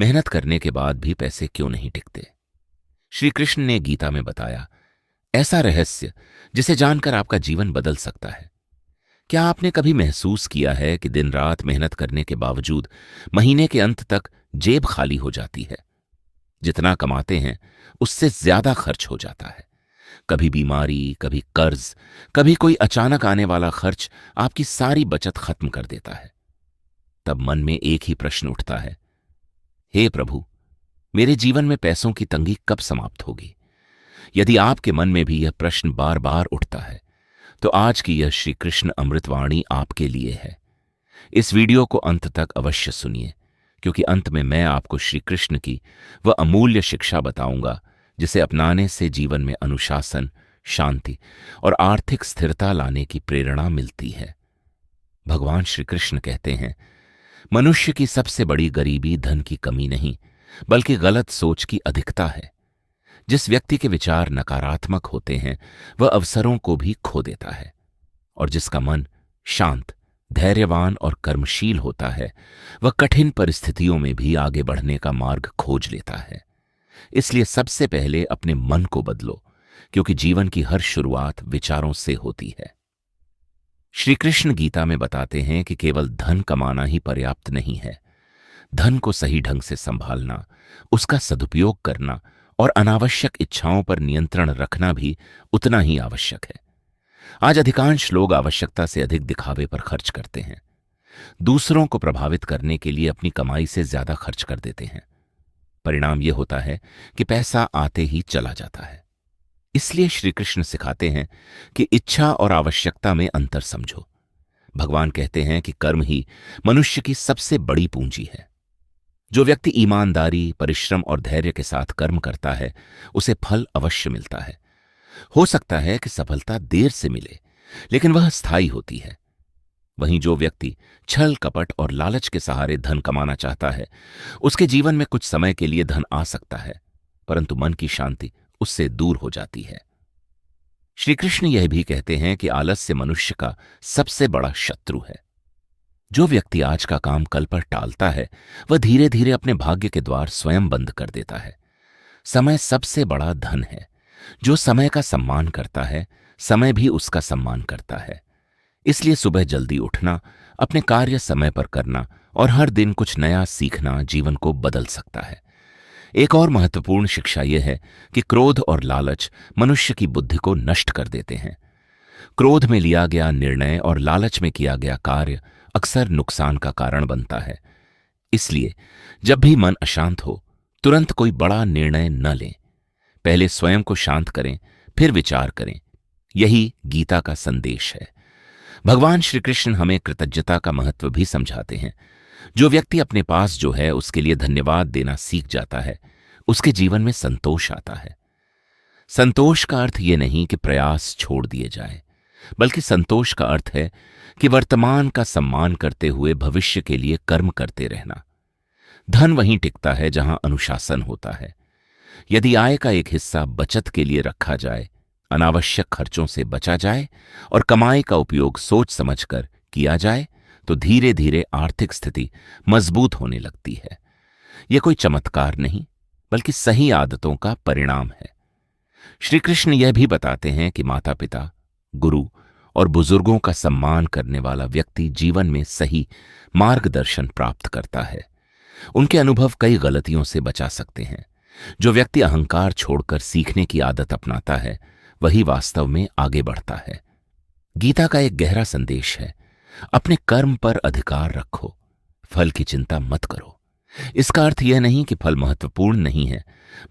मेहनत करने के बाद भी पैसे क्यों नहीं टिकते? श्री कृष्ण ने गीता में बताया ऐसा रहस्य जिसे जानकर आपका जीवन बदल सकता है। क्या आपने कभी महसूस किया है कि दिन रात मेहनत करने के बावजूद महीने के अंत तक जेब खाली हो जाती है? जितना कमाते हैं उससे ज्यादा खर्च हो जाता है। कभी बीमारी, कभी कर्ज, कभी कोई अचानक आने वाला खर्च आपकी सारी बचत खत्म कर देता है। तब मन में एक ही प्रश्न उठता है, हे प्रभु, मेरे जीवन में पैसों की तंगी कब समाप्त होगी? यदि आपके मन में भी यह प्रश्न बार बार उठता है तो आज की यह श्री कृष्ण अमृतवाणी आपके लिए है। इस वीडियो को अंत तक अवश्य सुनिए, क्योंकि अंत में मैं आपको श्री कृष्ण की वह अमूल्य शिक्षा बताऊंगा जिसे अपनाने से जीवन में अनुशासन, शांति और आर्थिक स्थिरता लाने की प्रेरणा मिलती है। भगवान श्री कृष्ण कहते हैं, मनुष्य की सबसे बड़ी गरीबी धन की कमी नहीं, बल्कि गलत सोच की अधिकता है। जिस व्यक्ति के विचार नकारात्मक होते हैं वह अवसरों को भी खो देता है, और जिसका मन शांत, धैर्यवान और कर्मशील होता है वह कठिन परिस्थितियों में भी आगे बढ़ने का मार्ग खोज लेता है। इसलिए सबसे पहले अपने मन को बदलो, क्योंकि जीवन की हर शुरुआत विचारों से होती है। श्री कृष्ण गीता में बताते हैं कि केवल धन कमाना ही पर्याप्त नहीं है। धन को सही ढंग से संभालना, उसका सदुपयोग करना और अनावश्यक इच्छाओं पर नियंत्रण रखना भी उतना ही आवश्यक है। आज अधिकांश लोग आवश्यकता से अधिक दिखावे पर खर्च करते हैं। दूसरों को प्रभावित करने के लिए अपनी कमाई से ज्यादा खर्च कर देते हैं। परिणाम यह होता है कि पैसा आते ही चला जाता है। इसलिए श्री कृष्ण सिखाते हैं कि इच्छा और आवश्यकता में अंतर समझो। भगवान कहते हैं कि कर्म ही मनुष्य की सबसे बड़ी पूंजी है। जो व्यक्ति ईमानदारी, परिश्रम और धैर्य के साथ कर्म करता है उसे फल अवश्य मिलता है। हो सकता है कि सफलता देर से मिले, लेकिन वह स्थायी होती है। वहीं जो व्यक्ति छल, कपट और लालच के सहारे धन कमाना चाहता है उसके जीवन में कुछ समय के लिए धन आ सकता है, परंतु मन की शांति उससे दूर हो जाती है। श्री कृष्ण यह भी कहते हैं कि आलस्य मनुष्य का सबसे बड़ा शत्रु है। जो व्यक्ति आज का काम कल पर टालता है वह धीरे धीरे अपने भाग्य के द्वार स्वयं बंद कर देता है। समय सबसे बड़ा धन है। जो समय का सम्मान करता है, समय भी उसका सम्मान करता है। इसलिए सुबह जल्दी उठना, अपने कार्य समय पर करना और हर दिन कुछ नया सीखना जीवन को बदल सकता है। एक और महत्वपूर्ण शिक्षा यह है कि क्रोध और लालच मनुष्य की बुद्धि को नष्ट कर देते हैं। क्रोध में लिया गया निर्णय और लालच में किया गया कार्य अक्सर नुकसान का कारण बनता है। इसलिए जब भी मन अशांत हो तुरंत कोई बड़ा निर्णय न लें। पहले स्वयं को शांत करें, फिर विचार करें। यही गीता का संदेश है। भगवान श्री कृष्ण हमें कृतज्ञता का महत्व भी समझाते हैं। जो व्यक्ति अपने पास जो है उसके लिए धन्यवाद देना सीख जाता है, उसके जीवन में संतोष आता है। संतोष का अर्थ यह नहीं कि प्रयास छोड़ दिए जाए, बल्कि संतोष का अर्थ है कि वर्तमान का सम्मान करते हुए भविष्य के लिए कर्म करते रहना। धन वहीं टिकता है जहां अनुशासन होता है। यदि आय का एक हिस्सा बचत के लिए रखा जाए, अनावश्यक खर्चों से बचा जाए और कमाई का उपयोग सोच समझकर किया जाए तो धीरे धीरे आर्थिक स्थिति मजबूत होने लगती है। यह कोई चमत्कार नहीं, बल्कि सही आदतों का परिणाम है। श्री कृष्ण यह भी बताते हैं कि माता पिता, गुरु और बुजुर्गों का सम्मान करने वाला व्यक्ति जीवन में सही मार्गदर्शन प्राप्त करता है। उनके अनुभव कई गलतियों से बचा सकते हैं। जो व्यक्ति अहंकार छोड़कर सीखने की आदत अपनाता है वही वास्तव में आगे बढ़ता है। गीता का एक गहरा संदेश है, अपने कर्म पर अधिकार रखो, फल की चिंता मत करो। इसका अर्थ यह नहीं कि फल महत्वपूर्ण नहीं है,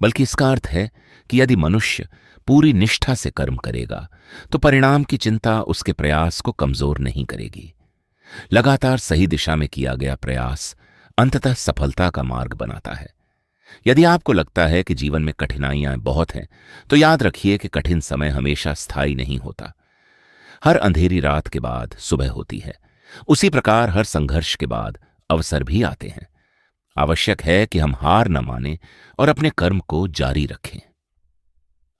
बल्कि इसका अर्थ है कि यदि मनुष्य पूरी निष्ठा से कर्म करेगा तो परिणाम की चिंता उसके प्रयास को कमजोर नहीं करेगी। लगातार सही दिशा में किया गया प्रयास अंततः सफलता का मार्ग बनाता है। यदि आपको लगता है कि जीवन में कठिनाइयां बहुत हैं, तो याद रखिए कि कठिन समय हमेशा स्थायी नहीं होता। हर अंधेरी रात के बाद सुबह होती है। उसी प्रकार हर संघर्ष के बाद अवसर भी आते हैं। आवश्यक है कि हम हार न मानें और अपने कर्म को जारी रखें।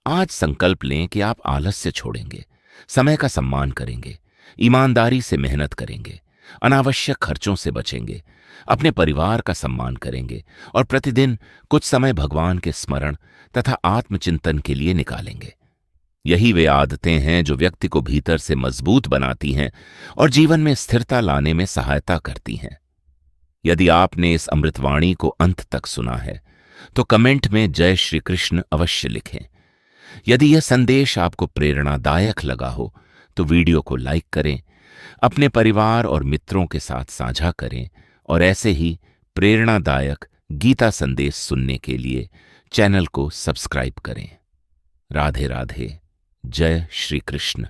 आज संकल्प लें कि आप आलस्य छोड़ेंगे, समय का सम्मान करेंगे, ईमानदारी से मेहनत करेंगे अनावश्यक खर्चों से बचेंगे, अपने परिवार का सम्मान करेंगे और प्रतिदिन कुछ समय भगवान के स्मरण तथा आत्मचिंतन के लिए निकालेंगे। यही वे आदतें हैं जो व्यक्ति को भीतर से मजबूत बनाती हैं और जीवन में स्थिरता लाने में सहायता करती हैं। यदि आपने इस अमृतवाणी को अंत तक सुना है तो कमेंट में जय श्री कृष्ण अवश्य लिखें। यदि यह संदेश आपको प्रेरणादायक लगा हो तो वीडियो को लाइक करें, अपने परिवार और मित्रों के साथ साझा करें और ऐसे ही प्रेरणादायक गीता संदेश सुनने के लिए चैनल को सब्सक्राइब करें। राधे राधे। जय श्री कृष्ण।